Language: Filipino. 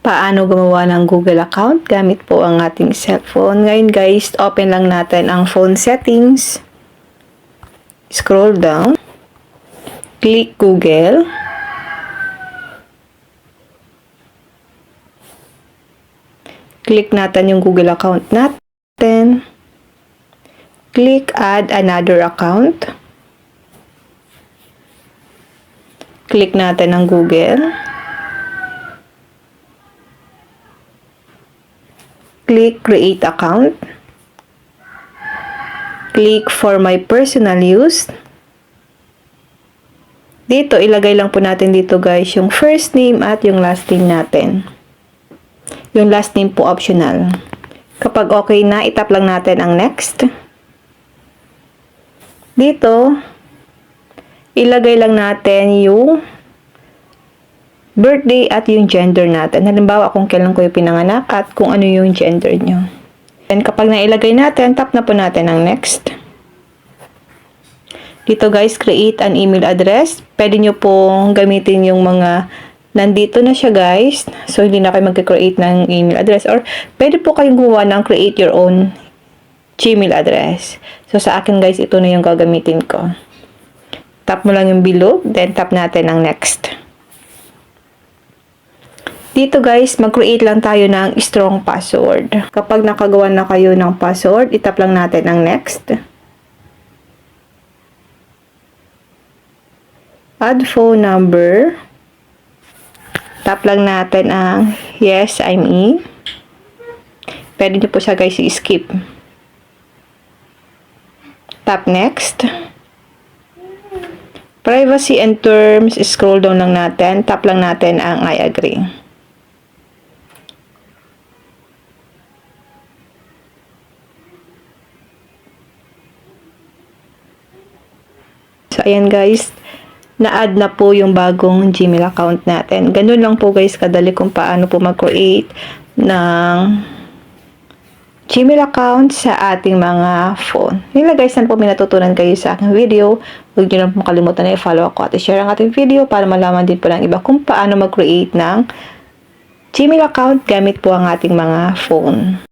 paano gumawa ng Google account gamit po ang ating cellphone. Ngayon guys, open lang natin ang phone settings. Scroll down. Click Google. Click natin yung Google account natin. Click Add Another Account. Click natin ang Google. Click Create Account. Click For My Personal Use. Dito, ilagay lang po natin dito guys yung first name at yung last name natin. Yung last name po optional. Kapag okay na, itap lang natin ang next. Dito, ilagay lang natin yung birthday at yung gender natin. Halimbawa, kung kailan ko yung pinanganak at kung ano yung gender nyo. And kapag nailagay natin, tap na po natin ang next. Dito guys, create an email address. Pwede nyo pong gamitin yung mga nandito na siya guys. So, hindi na kayo mag-create ng email address. Or, pwede po kayong gumawa ng create your own Gmail address. So, sa akin guys, ito na yung gagamitin ko. Tap mo lang yung below, then tap natin ang next. Dito guys, mag-create lang tayo ng strong password. Kapag nakagawa na kayo ng password, itap lang natin ang next. Add phone number. Tap lang natin ang yes, I'm in. Pwede nyo po siya guys i-skip. Tap next. Privacy and terms, scroll down lang natin. Tap lang natin ang I agree. So, ayan guys, na-add na po yung bagong Gmail account natin. Ganun lang po guys kadali kung paano po mag-create ng Gmail account sa ating mga phone. Nila guys, saan po may natutunan kayo sa aking video. Huwag nyo lang po makalimutan na i-follow ako at i-share ang ating video para malaman din po ng iba kung paano mag-create ng Gmail account gamit po ang ating mga phone.